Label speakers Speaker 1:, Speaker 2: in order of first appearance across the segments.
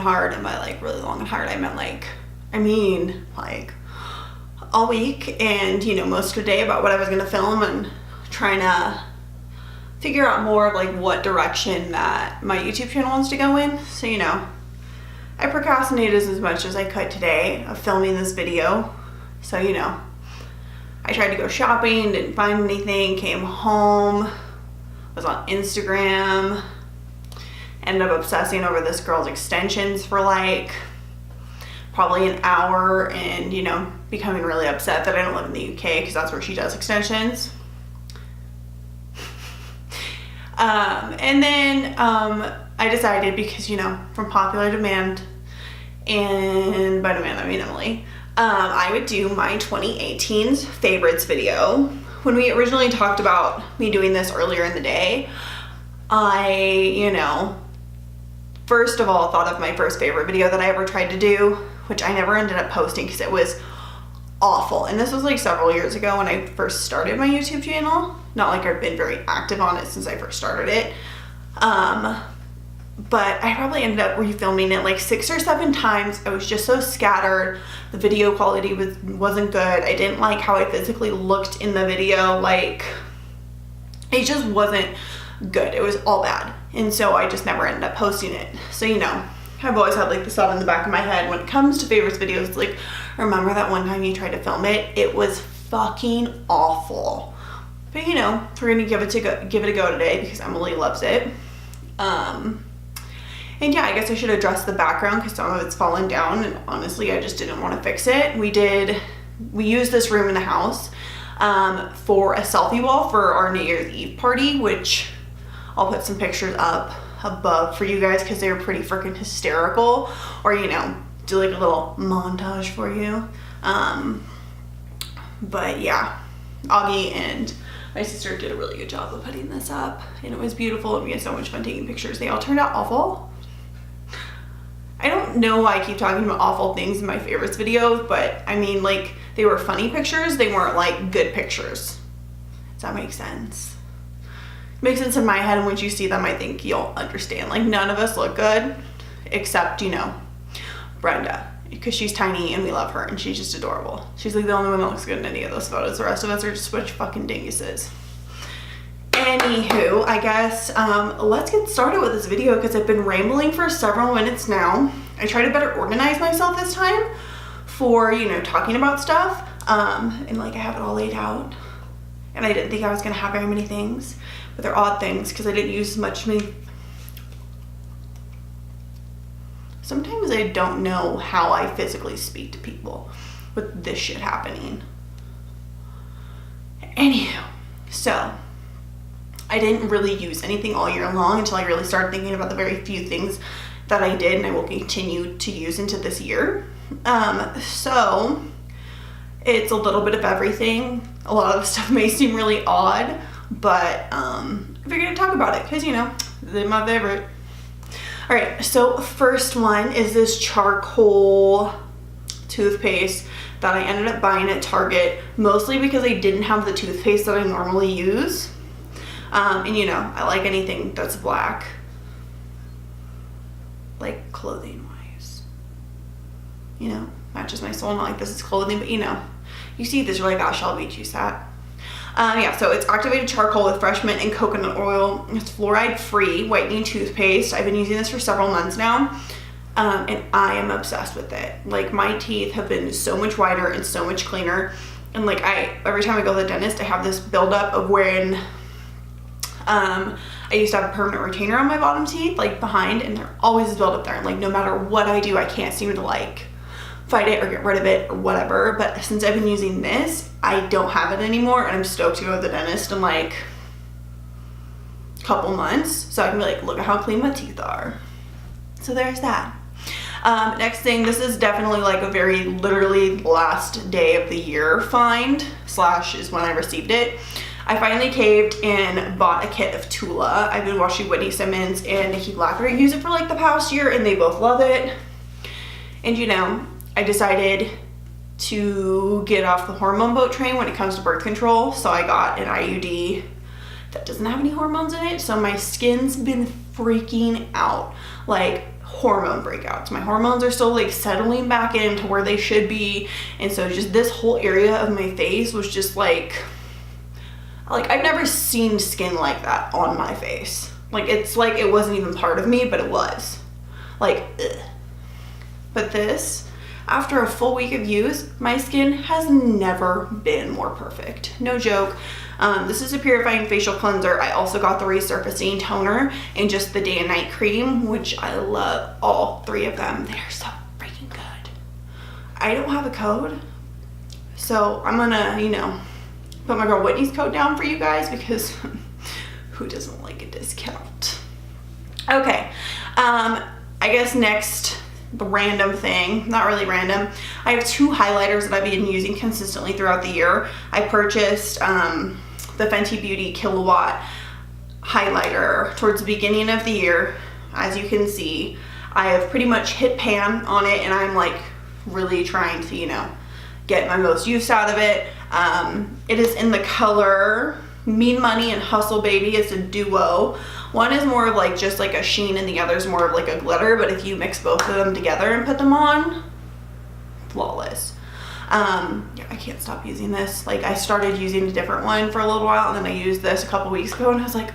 Speaker 1: and hard, and by like really long and hard I meant like, like all week and, you know, most of the day about what I was gonna film and trying to figure out more of like what direction that my YouTube channel wants to go in. So, you know, I procrastinated as much as I could today of filming this video. So, you know, I tried to go shopping, didn't find anything, came home, was on Instagram, ended up obsessing over this girl's extensions for like probably an hour, and, you know, becoming really upset that I don't live in the UK because that's where she does extensions. And then I decided, because, you know, from popular demand, and by demand I mean Emily, I would do my 2018's favorites video. When we originally talked about me doing this earlier in the day, I, you know, first of all thought of my first favorite video that I ever tried to do, which I never ended up posting because it was awful. And this was like several years ago when I first started my YouTube channel. Not like I've been very active on it since I first started it. But I probably ended up refilming it like 6 or 7 times. I was just so scattered. The video quality wasn't good. I didn't like how I physically looked in the video. Like, it just wasn't good. It was all bad. And so I just never ended up posting it. So, you know, I've always had like this thought in the back of my head when it comes to favorites videos. It's like, remember that one time you tried to film it? It was fucking awful. But, you know, we're gonna give it a go today because Emily loves it. And yeah, I guess I should address the background because some of it's fallen down, and honestly I just didn't want to fix it. We used this room in the house for a selfie wall for our New Year's Eve party, which I'll put some pictures up above for you guys because they were pretty freaking hysterical, or, you know, do like a little montage for you. But yeah, Augie and my sister did a really good job of putting this up, and it was beautiful, and we had so much fun taking pictures. They all turned out awful. I don't know why I keep talking about awful things in my favorites videos, but I mean, like, they were funny pictures. They weren't like good pictures. Does that make sense? It makes sense in my head, and once you see them, I think you'll understand. Like, none of us look good except, you know, Brenda, because she's tiny and we love her and she's just adorable. She's like the only one that looks good in any of those photos. The rest of us are just such fucking dinguses. Anywho, I guess let's get started with this video because I've been rambling for several minutes now. I try to better organize myself this time for, you know, talking about stuff, and like I have it all laid out, and I didn't think I was gonna have very many things, but they're odd things because I didn't use as much. Sometimes I don't know how I physically speak to people with this shit happening. Anywho, so I didn't really use anything all year long until I really started thinking about the very few things that I did and I will continue to use into this year. So it's a little bit of everything. A lot of the stuff may seem really odd, but I figured I'd talk about it because, you know, they're my favorite. All right, so first one is this charcoal toothpaste that I ended up buying at Target, mostly because I didn't have the toothpaste that I normally use. And, you know, I like anything that's black, like clothing wise, you know, matches my soul. Not like this is clothing, but, you know, you see this, you're like, oh, Shelby, choose that. Yeah, so it's activated charcoal with fresh mint and coconut oil. It's fluoride free whitening toothpaste. I've been using this for several months now, and I am obsessed with it. Like, my teeth have been so much whiter and so much cleaner, and like every time I go to the dentist I have this buildup of when I used to have a permanent retainer on my bottom teeth, like behind, and there always is buildup there. Like, no matter what I do, I can't seem to like fight it or get rid of it or whatever. But since I've been using this, I don't have it anymore, and I'm stoked to go to the dentist in like a couple months so I can be like, look at how clean my teeth are. So there's that. Next thing, this is definitely like a very literally last day of the year find slash is when I received it. I finally caved and bought a kit of Tula. I've been watching Whitney Simmons and Nikki Blacker use it for like the past year, and they both love it. And, you know, I decided to get off the hormone boat train when it comes to birth control, so I got an IUD that doesn't have any hormones in it. So my skin's been freaking out, like hormone breakouts. My hormones are still like settling back into where they should be. And so just this whole area of my face was just like I've never seen skin like that on my face. Like, it's like it wasn't even part of me, but it was. Like, ugh. But this, after a full week of use, my skin has never been more perfect. No joke. This is a purifying facial cleanser. I also got the resurfacing toner and just the day and night cream, which I love all three of them. They're so freaking good. I don't have a code, so I'm gonna, you know, put my girl Whitney's code down for you guys, because who doesn't like a discount? Okay, I guess next, the random thing, not really random. I have two highlighters that I've been using consistently throughout the year. I purchased the Fenty Beauty Killawatt highlighter towards the beginning of the year. As you can see, I have pretty much hit pan on it, and I'm like really trying to, you know, get my most use out of it. It is in the color Mean Money and Hustle Baby. It's a duo. One is more of like just like a sheen, and the other is more of like a glitter, but if you mix both of them together and put them on, flawless. Yeah, I can't stop using this. Like, I started using a different one for a little while, and then I used this a couple weeks ago, and I was like,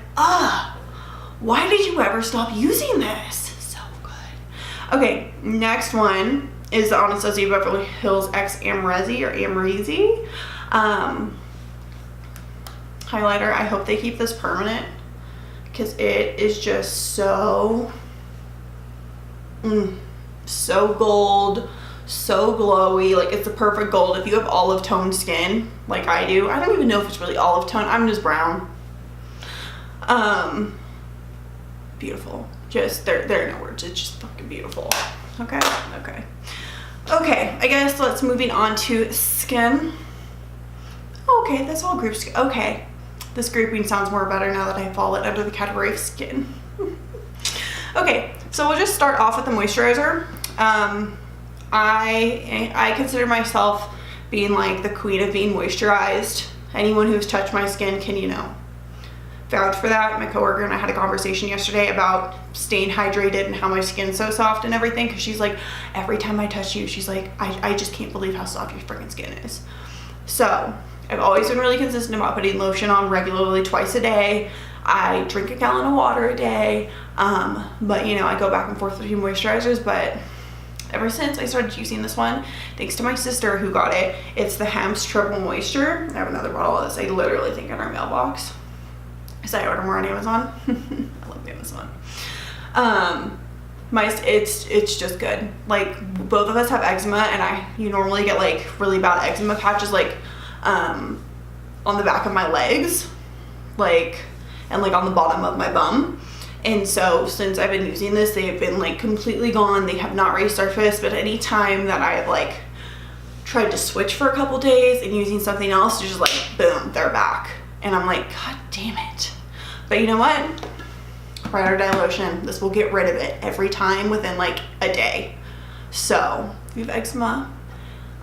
Speaker 1: why did you ever stop using this? So good. Okay, next one is the Anastasia Beverly Hills X Amrezy or Amrezy highlighter. I hope they keep this permanent, because it is just so so gold, so glowy. Like, it's the perfect gold if you have olive toned skin like I do. I don't even know if it's really olive tone. I'm just brown. Beautiful. Just there are no words. It's just fucking beautiful. Okay. I guess let's moving on to skin. Okay, that's all group skin. Okay, this grouping sounds more better now that I fall it under the category of skin. Okay, so we'll just start off with the moisturizer. I consider myself being like the queen of being moisturized. Anyone who's touched my skin can, you know, vouch for that. My coworker and I had a conversation yesterday about staying hydrated and how my skin's so soft and everything, because she's like, every time I touch you, she's like, I just can't believe how soft your freaking skin is. So I've always been really consistent about putting lotion on regularly twice a day. I drink a gallon of water a day. But, you know, I go back and forth between moisturizers, but ever since I started using this one, thanks to my sister who got it, it's the Hempz Triple Moisture. I have another bottle of this. I literally think in our mailbox, because I order more on Amazon. I love Amazon. It's just good. Like, both of us have eczema, and you normally get like really bad eczema patches like on the back of my legs, like, and like on the bottom of my bum. And so since I've been using this, they have been like completely gone. They have not resurfaced, but any time that I have like tried to switch for a couple days and using something else, it's just like, boom, they're back. And I'm like, God damn it. But you know what? Ride or die lotion. This will get rid of it every time within like a day. So if you have eczema,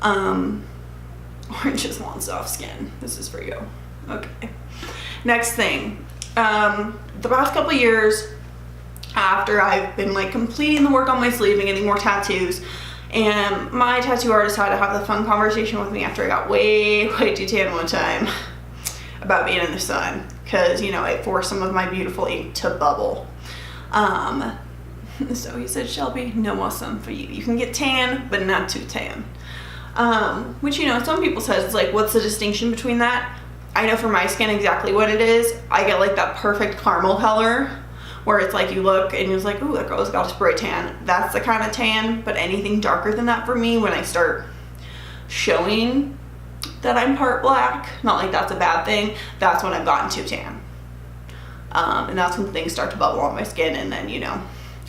Speaker 1: or just want soft skin, this is for you. Okay. Next thing. The past couple years, after I've been like completing the work on my sleeve and getting more tattoos, and my tattoo artist had to have the fun conversation with me after I got way too tan one time about being in the sun, because, you know, it forced some of my beautiful ink to bubble. So he said, Shelby, no more sun for you. You can get tan, but not too tan. Which, you know, some people says, it's like, what's the distinction between that? I know for my skin exactly what it is. I get like that perfect caramel color where it's like you look and you're just like, ooh, that girl's got a spray tan. That's the kind of tan, but anything darker than that for me, when I start showing that I'm part black, not like that's a bad thing, that's when I've gotten too tan. And that's when things start to bubble on my skin, and then, you know,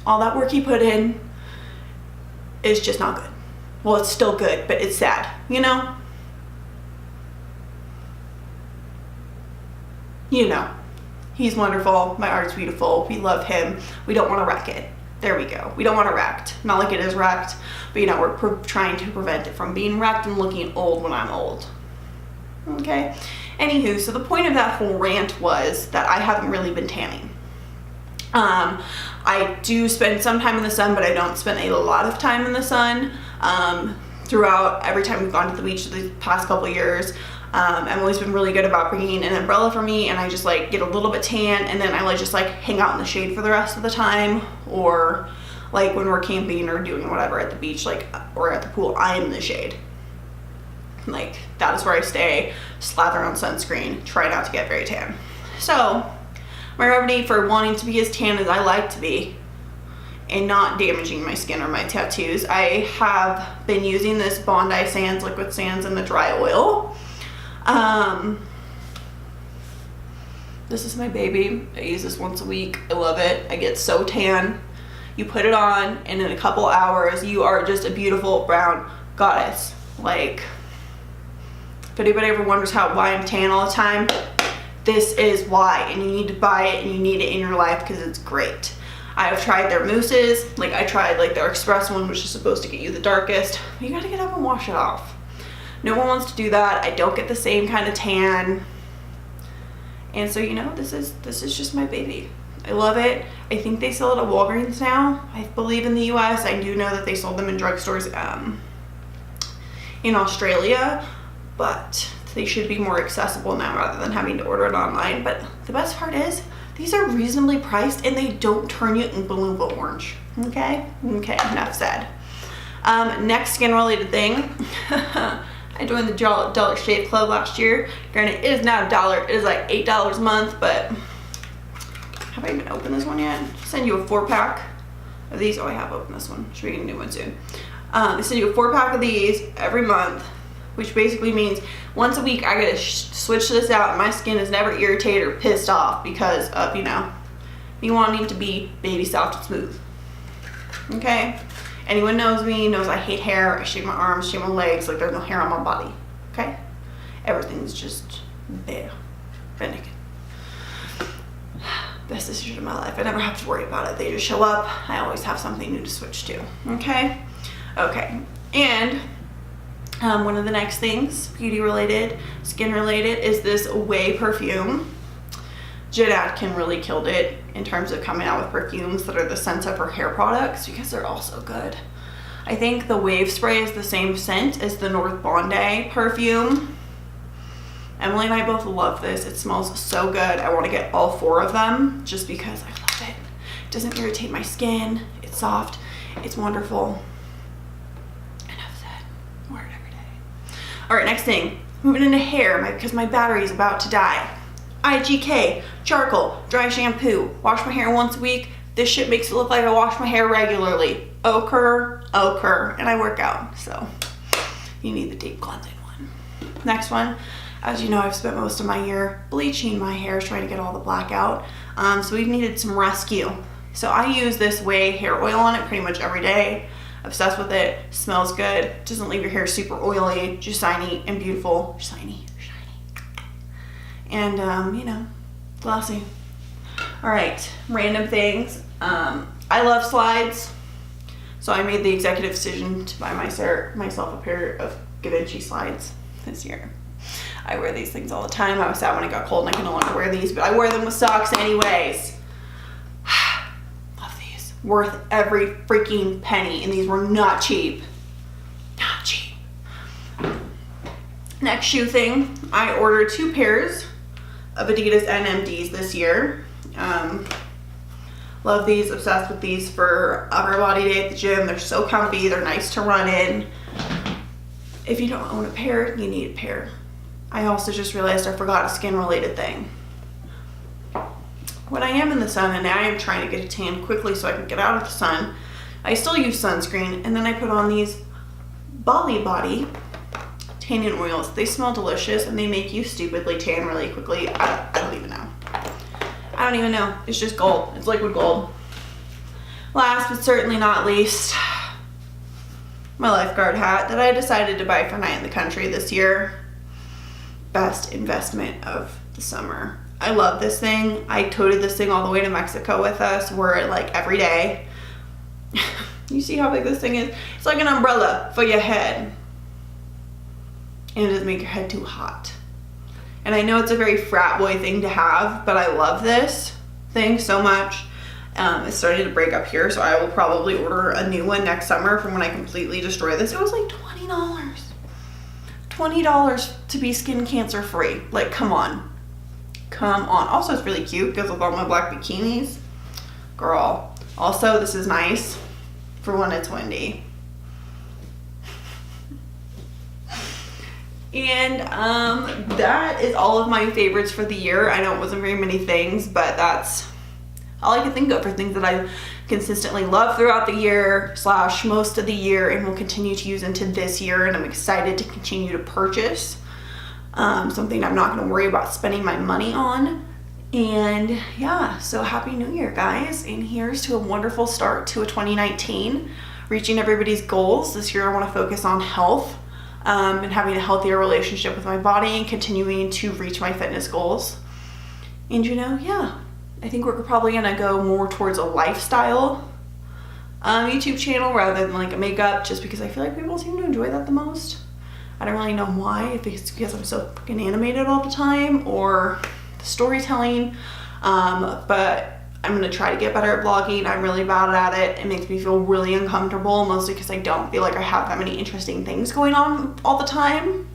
Speaker 1: all that work you put in is just not good. Well, it's still good, but it's sad, you know? You know, he's wonderful. My art's beautiful. We love him. We don't want to wreck it. There we go. We don't want to wrecked. Not like it is wrecked, but, you know, we're trying to prevent it from being wrecked and looking old when I'm old. Okay. Anywho, so the point of that whole rant was that I haven't really been tanning. I do spend some time in the sun, but I don't spend a lot of time in the sun. Throughout every time we've gone to the beach the past couple of years, Emily's been really good about bringing an umbrella for me, and I just like get a little bit tan, and then I like just like hang out in the shade for the rest of the time, or like when we're camping or doing whatever at the beach, like, or at the pool, I am in the shade. Like, that is where I stay, slather on sunscreen, try not to get very tan. So my remedy for wanting to be as tan as I like to be and not damaging my skin or my tattoos, I have been using this Bondi Sands liquid sands in the dry oil. This is my baby. I use this once a week. I love it. I get so tan. You put it on, and in a couple hours you are just a beautiful brown goddess. Like, if anybody ever wonders why I'm tan all the time, this is why, and you need to buy it and you need it in your life because it's great. I have tried their mousses, like I tried like their express one, which is supposed to get you the darkest. You gotta get up and wash it off. No one wants to do that. I don't get the same kind of tan. And so, you know, this is just my baby. I love it. I think they sell it at Walgreens now. I believe in the US. I do know that they sold them in drugstores in Australia, but they should be more accessible now rather than having to order it online. But the best part is these are reasonably priced and they don't turn you in blue but orange. Okay, enough said. Next skin related thing. I joined the Dollar Shave Club last year. Granted, it is not $1, it is like $8 a month, but have I even opened this one yet? Send you a 4-pack of these. Oh, I have opened this one. Should be getting a new one soon. They send you a 4-pack of these every month, which basically means once a week I gotta switch this out, and my skin is never irritated or pissed off because of, you know, me wanting to be baby soft and smooth. Okay? Anyone knows me knows I hate hair. I shave my arms, shave my legs, like there's no hair on my body. Okay? Everything's just bare naked. Best decision of my life. I never have to worry about it. They just show up. I always have something new to switch to. Okay? Okay. And one of the next things, beauty related, skin related, is this Ouai perfume. Jen Atkin really killed it in terms of coming out with perfumes that are the scents of her hair products because they're all so good. I think the Wave Spray is the same scent as the North Bondi perfume. Emily and I both love this. It smells so good. I want to get all 4 of them just because I love it. It doesn't irritate my skin. It's soft. It's wonderful. Enough said. Wear it every day. All right, next thing. Moving into hair because my battery is about to die. IGK, charcoal, dry shampoo, wash my hair once a week. This shit makes it look like I wash my hair regularly. Ochre, and I work out, so you need the deep cleansing one. Next one, as you know, I've spent most of my year bleaching my hair, trying to get all the black out. So we've needed some rescue. So I use this Ouai hair oil on it pretty much every day. Obsessed with it, smells good, doesn't leave your hair super oily, just shiny and beautiful, shiny. And, you know, glossy. All right, random things. I love slides, so I made the executive decision to buy myself a pair of Givenchy Slides this year. I wear these things all the time. I was sad when it got cold and I can no longer wear these, but I wear them with socks anyways. Love these. Worth every freaking penny, and these were not cheap. Not cheap. Next shoe thing, I ordered 2 pairs of Adidas NMDs this year. Love these, obsessed with these for upper body day at the gym. They're so comfy, they're nice to run in. If you don't own a pair, you need a pair. I also just realized I forgot a skin related thing. When I am in the sun and I am trying to get a tan quickly so I can get out of the sun, I still use sunscreen, and then I put on these Bali tanning oils. They smell delicious and they make you stupidly tan really quickly. I don't even know. I don't even know. It's just gold. It's liquid gold. Last but certainly not least, my Lifeguard hat that I decided to buy for night in the country this year. Best investment of the summer. I love this thing. I toted this thing all the way to Mexico with us. Wore it like every day. You see how big this thing is? It's like an umbrella for your head. And it doesn't make your head too hot. And I know it's a very frat boy thing to have, but I love this thing so much. It's starting to break up here, so I will probably order a new one next summer from when I completely destroy this. It was like $20. $20 to be skin cancer free. Like, come on. Come on. Also, it's really cute because with all my black bikinis. Girl. Also, this is nice for when it's windy. And that is all of my favorites for the year. I know it wasn't very many things, but that's all I can think of for things that I consistently love throughout the year / most of the year and will continue to use into this year. And I'm excited to continue to purchase something I'm not going to worry about spending my money on. And yeah, so happy new year, guys. And here's to a wonderful start to a 2019, reaching everybody's goals. This year I want to focus on health and having a healthier relationship with my body and continuing to reach my fitness goals. And you know, yeah, I think we're probably gonna go more towards a lifestyle YouTube channel rather than like a makeup, just because I feel like people seem to enjoy that the most. I don't really know why, if it's because I'm so freaking animated all the time or the storytelling, but I'm gonna try to get better at vlogging. I'm really bad at it. It makes me feel really uncomfortable, mostly because I don't feel like I have that many interesting things going on all the time.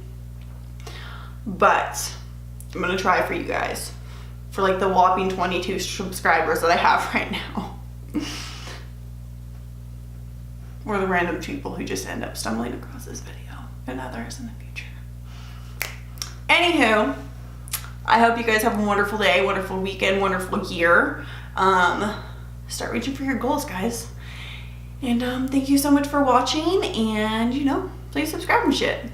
Speaker 1: But I'm gonna try for you guys, for like the whopping 22 subscribers that I have right now. Or the random people who just end up stumbling across this video, and others in the future. Anywho, I hope you guys have a wonderful day, wonderful weekend, wonderful year. Start reaching for your goals, guys. And thank you so much for watching, and you know, please subscribe and shit.